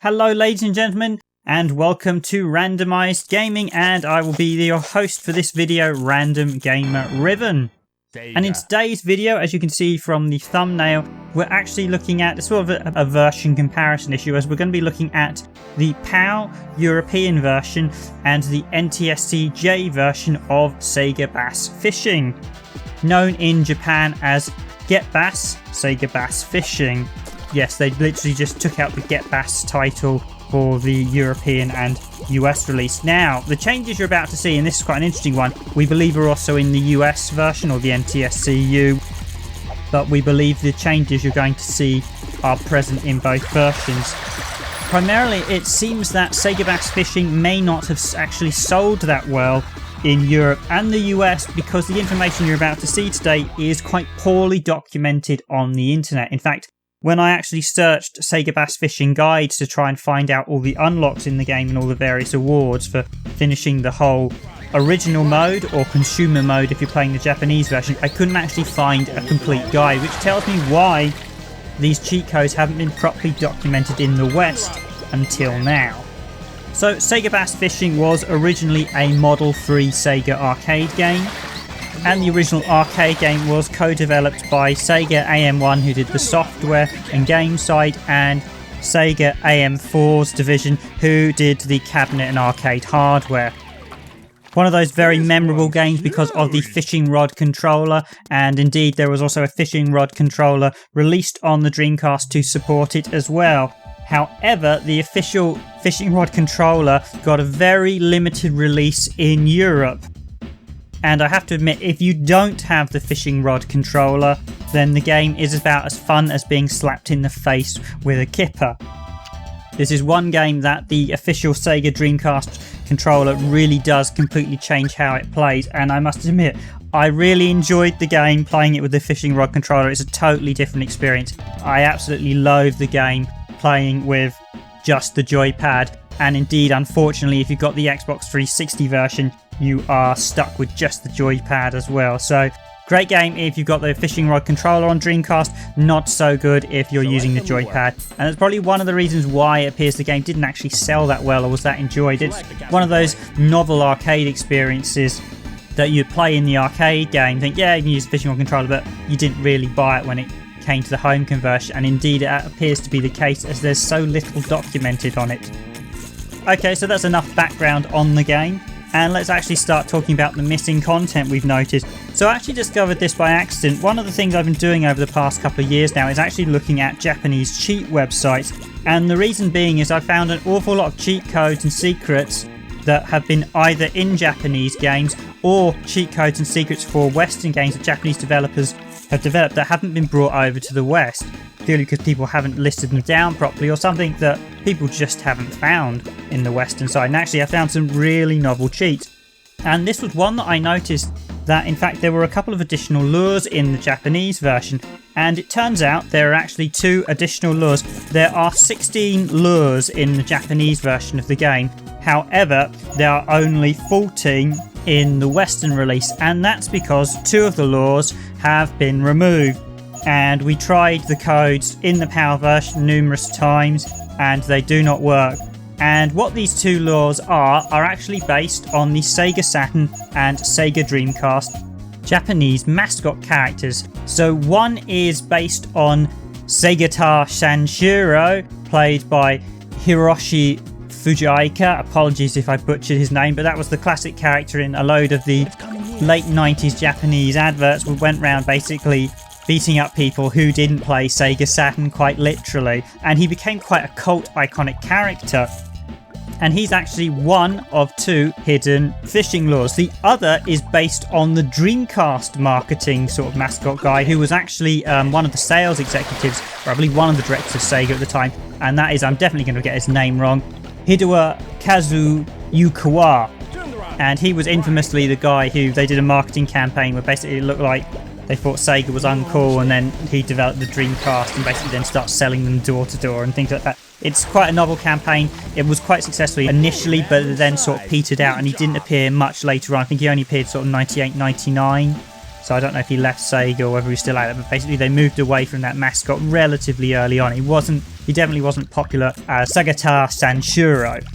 Hello ladies and gentlemen, and welcome to Randomized Gaming, and I will be your host for this video, Random Gamer Riven. And in today's video, as you can see from the thumbnail, we're actually looking at sort of a version comparison issue, as we're going to be looking at the PAL European version and the NTSC J version of Sega Bass Fishing, known in Japan as Get Bass, Sega Bass Fishing. Yes, they literally just took out the Get Bass title for the European and US release. Now, the changes you're about to see, and this is quite an interesting one, we believe are also in the US version, or the NTSCU, but we believe the changes you're going to see are present in both versions. Primarily, it seems that Sega Bass Fishing may not have actually sold that well in Europe and the US because the information you're about to see today is quite poorly documented on the internet. In fact, when I actually searched Sega Bass Fishing guides to try and find out all the unlocks in the game and all the various awards for finishing the whole original mode or consumer mode if you're playing the Japanese version, I couldn't actually find a complete guide, which tells me why these cheat codes haven't been properly documented in the West until now. So Sega Bass Fishing was originally a Model 3 Sega arcade game, and the original arcade game was co-developed by Sega AM1, who did the software and game side, and Sega AM4's division, who did the cabinet and arcade hardware. One of those very memorable games because of the fishing rod controller, and indeed there was also a fishing rod controller released on the Dreamcast to support it as well. However, the official fishing rod controller got a very limited release in Europe. And I have to admit, if you don't have the fishing rod controller, then the game is about as fun as being slapped in the face with a kipper. This is one game that the official Sega Dreamcast controller really does completely change how it plays, and I must admit, I really enjoyed the game playing it with the fishing rod controller. It's a totally different experience. I absolutely loathe the game playing with just the joypad, and indeed, unfortunately, if you've got the Xbox 360 version, you are stuck with just the joypad as well. So, great game if you've got the fishing rod controller on Dreamcast, not so good if you're using the joypad. And it's probably one of the reasons why it appears the game didn't actually sell that well or was that enjoyed. It's one of those novel arcade experiences that you'd play in the arcade game, think, yeah, you can use the fishing rod controller, but you didn't really buy it when it came to the home conversion. And indeed, it appears to be the case as there's so little documented on it. Okay, so that's enough background on the game. And let's actually start talking about the missing content we've noticed. So I actually discovered this by accident. One of the things I've been doing over the past couple of years now is actually looking at Japanese cheat websites. And the reason being is I found an awful lot of cheat codes and secrets that have been either in Japanese games or cheat codes and secrets for Western games that Japanese developers have developed that haven't been brought over to the West, purely because people haven't listed them down properly or something that people just haven't found in the Western side. And actually I found some really novel cheats. And this was one that I noticed that in fact there were a couple of additional lures in the Japanese version. And it turns out there are actually 2 additional lures. There are 16 lures in the Japanese version of the game. However, there are only 14 in the Western release. And that's because 2 of the lures have been removed. And we tried the codes in the PAL version numerous times and they do not work. And what these 2 lures are actually based on the Sega Saturn and Sega Dreamcast Japanese mascot characters. So one is based on Segata Sanshiro, played by Hiroshi Fujioka. Apologies if I butchered his name, but that was the classic character in a load of the late 90s Japanese adverts. We went round basically beating up people who didn't play Sega Saturn, quite literally, and he became quite a cult iconic character. And he's actually one of 2 hidden fishing lures. The other is based on the Dreamcast marketing sort of mascot guy, who was actually one of the sales executives, or I believe one of the directors of Sega at the time, and that is, I'm definitely going to get his name wrong, Hidekazu Yukawa. And he was infamously the guy who they did a marketing campaign where basically it looked like they thought Sega was uncool, and then he developed the Dreamcast and basically then started selling them door to door and things like that. It's quite a novel campaign. It was quite successful initially, but it then sort of petered out and he didn't appear much later on. I think he only appeared sort of 98, 99. So I don't know if he left Sega or whether he's still at it, but basically they moved away from that mascot relatively early on. He definitely wasn't popular as Segata Sanshiro.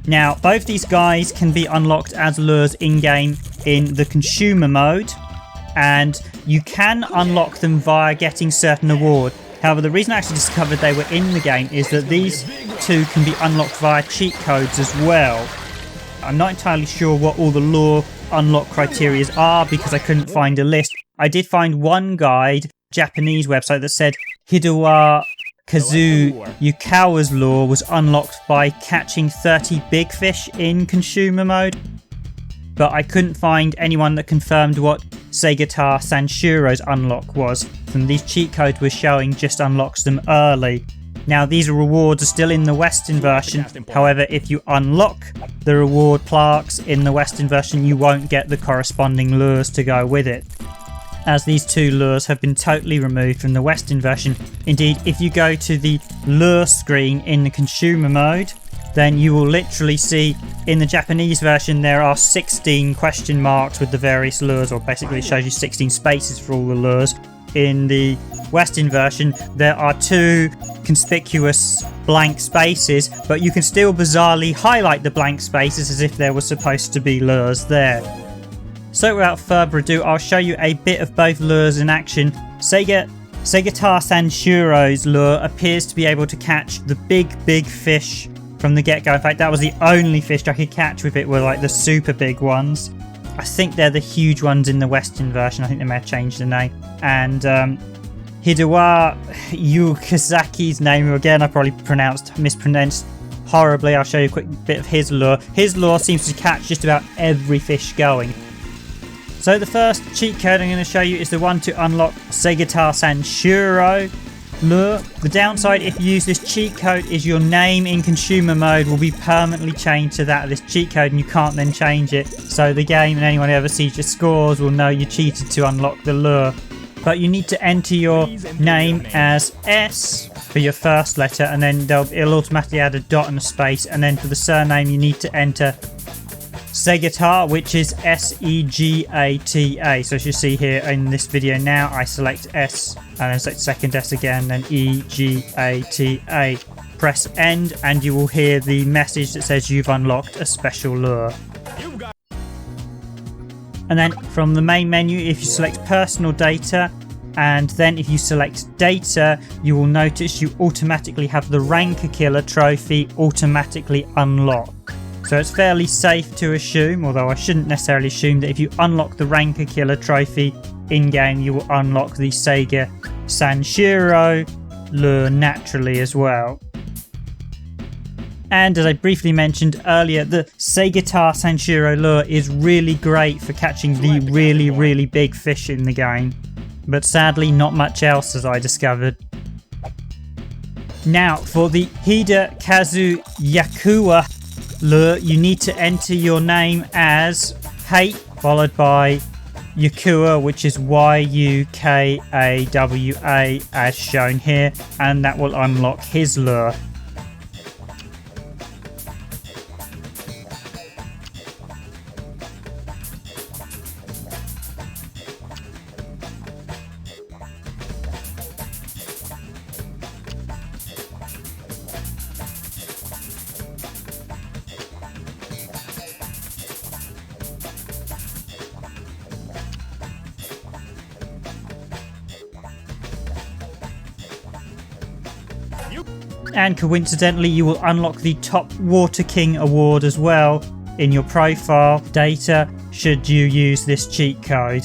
Now, both these guys can be unlocked as lures in-game in the consumer mode, and you can unlock them via getting certain awards. However, the reason I actually discovered they were in the game is that these two can be unlocked via cheat codes as well. I'm not entirely sure what all the lure unlock criteria are because I couldn't find a list. I did find one guide, Japanese website, that said Hidekazu Yukawa's lure was unlocked by catching 30 big fish in consumer mode. But I couldn't find anyone that confirmed what Segata Sanshiro's unlock was, and these cheat codes were showing just unlocks them early. Now, these rewards are still in the Western version. However, if you unlock the reward plaques in the Western version, you won't get the corresponding lures to go with it, as these two lures have been totally removed from the Western version. Indeed, if you go to the lure screen in the consumer mode, then you will literally see in the Japanese version there are 16 question marks with the various lures, or basically it shows you 16 spaces for all the lures. In the Western version there are 2 conspicuous blank spaces, but you can still bizarrely highlight the blank spaces as if there were supposed to be lures there. So without further ado, I'll show you a bit of both lures in action. Segata Sanshiro's lure appears to be able to catch the big fish from the get-go. In fact, that was the only fish I could catch with it, were like the super big ones. I think they're the huge ones in the Western version. I think they may have changed the name. And Hidekazu Yukazaki's name, again I probably mispronounced horribly. I'll show you a quick bit of his lure. His lure seems to catch just about every fish going. So the first cheat code I'm going to show you is the one to unlock Segata Sanshiro lure. The downside if you use this cheat code is your name in consumer mode will be permanently changed to that of this cheat code, and you can't then change it. So the game and anyone who ever sees your scores will know you cheated to unlock the lure. But you need to enter your name as S for your first letter, and then it'll automatically add a dot and a space, and then for the surname you need to enter Segata, which is Segata. So as you see here in this video now, I select S and then select second S again, then Egata. Press end and you will hear the message that says you've unlocked a special lure. And then from the main menu, if you select personal data, and then if you select data, you will notice you automatically have the Ranker Killer trophy automatically unlocked. So it's fairly safe to assume, although I shouldn't necessarily assume, that if you unlock the Ranker Killer trophy in-game, you will unlock the Sega Sanshiro lure naturally as well. And as I briefly mentioned earlier, the Segata Sanshiro lure is really great for catching the really big fish in the game. But sadly, not much else, as I discovered. Now, for the Hidekazu Yukawa lure, you need to enter your name as Hate followed by Yukawa, which is Yukawa, as shown here, and that will unlock his lure. And coincidentally, you will unlock the Top Water King award as well in your profile data should you use this cheat code.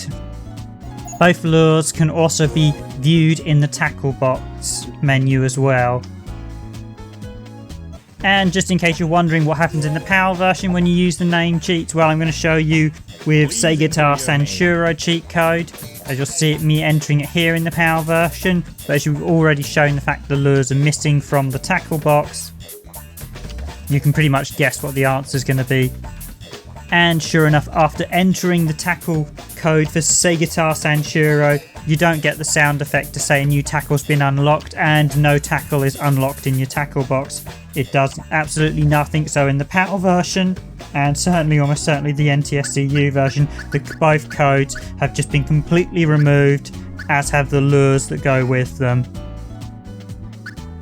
Both lures can also be viewed in the tackle box menu as well. And just in case you're wondering what happens in the PAL version when you use the name cheats, well, I'm going to show you with Segata Sanshiro cheat code, as you'll see me entering it here in the PAL version. But as you've already shown the fact the lures are missing from the tackle box, you can pretty much guess what the answer is going to be. And sure enough, after entering the tackle code for Segata Sanshiro, you don't get the sound effect to say a new tackle's been unlocked and no tackle is unlocked in your tackle box. It does absolutely nothing. So in the PAL version, and certainly almost certainly the NTSCU version, both codes have just been completely removed, as have the lures that go with them.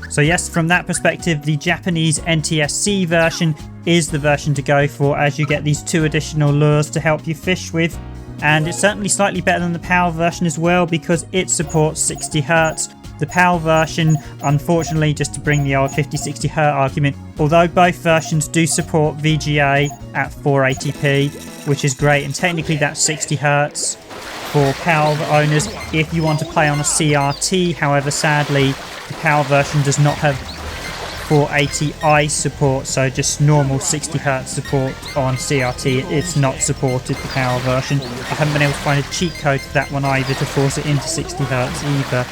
So yes, from that perspective, the Japanese NTSC version is the version to go for, as you get these 2 additional lures to help you fish with. And it's certainly slightly better than the PAL version as well, because it supports 60 Hz. The PAL version, unfortunately, just to bring the old 50-60 Hz argument, although both versions do support VGA at 480p, which is great, and technically that's 60 Hz for PAL owners if you want to play on a CRT. However, sadly, the PAL version does not have 480i support, so just normal 60 Hz support on CRT. It's not supported, the PAL version. I haven't been able to find a cheat code for that one either to force it into 60 Hz either.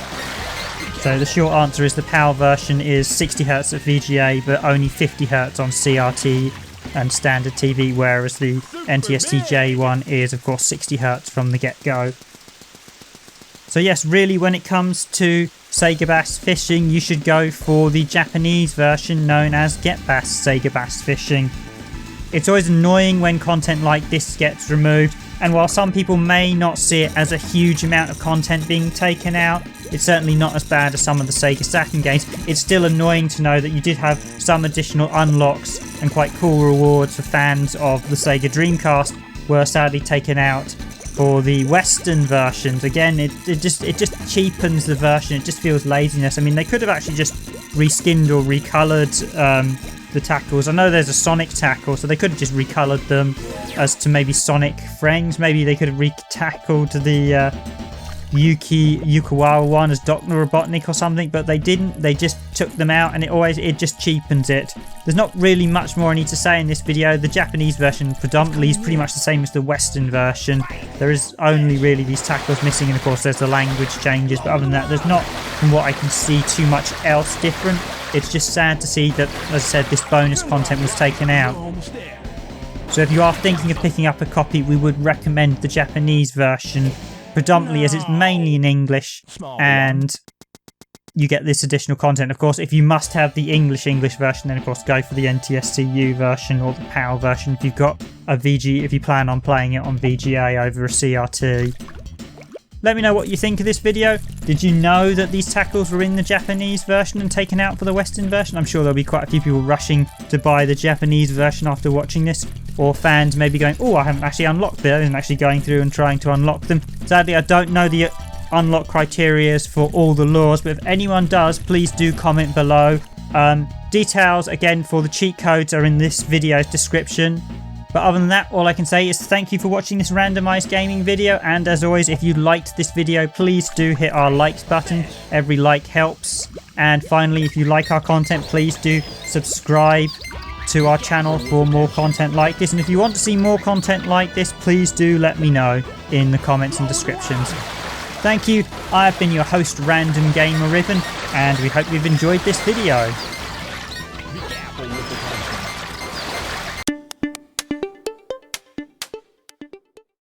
So the short answer is the PAL version is 60 Hz at VGA, but only 50 Hz on CRT and standard TV, whereas the NTSC one is of course 60 Hz from the get-go. So yes, really when it comes to Sega Bass Fishing, you should go for the Japanese version known as Get Bass Sega Bass Fishing. It's always annoying when content like this gets removed, and while some people may not see it as a huge amount of content being taken out, it's certainly not as bad as some of the Sega Saturn games. It's still annoying to know that you did have some additional unlocks and quite cool rewards for fans of the Sega Dreamcast were sadly taken out for the Western versions. Again, it just cheapens the version. It just feels laziness. I mean, they could have actually just reskinned or recolored the tackles. I know there's a Sonic tackle, so they could have just recolored them as to maybe Sonic friends. Maybe they could have retackled the Yukawa one as Dr. Robotnik or something, but they didn't. They just took them out, and it just cheapens it. There's not really much more I need to say in this video. The Japanese version predominantly is pretty much the same as the Western version. There is only really these tackles missing, and of course there's the language changes, but other than that, there's not, from what I can see, too much else different. It's just sad to see that, as I said, this bonus content was taken out. So if you are thinking of picking up a copy, we would recommend the Japanese version, predominantly as it's mainly in English and you get this additional content. Of course, if you must have the English version, then of course go for the NTSCU version or the PAL version if you've got a if you plan on playing it on VGA over a CRT. Let me know what you think of this video. Did you know that these tackles were in the Japanese version and taken out for the Western version? I'm sure there'll be quite a few people rushing to buy the Japanese version after watching this, or fans maybe going, oh, I haven't actually unlocked it, and actually going through and trying to unlock them. Sadly, I don't know the unlock criteria for all the lures, but if anyone does, please do comment below. Details again for the cheat codes are in this video's description. But other than that, all I can say is thank you for watching this randomised gaming video, and as always, if you liked this video, please do hit our likes button. Every like helps. And finally, if you like our content, please do subscribe to our channel for more content like this. And if you want to see more content like this, please do let me know in the comments and descriptions. Thank you. I have been your host, Random Gamer Riven, and we hope you've enjoyed this video.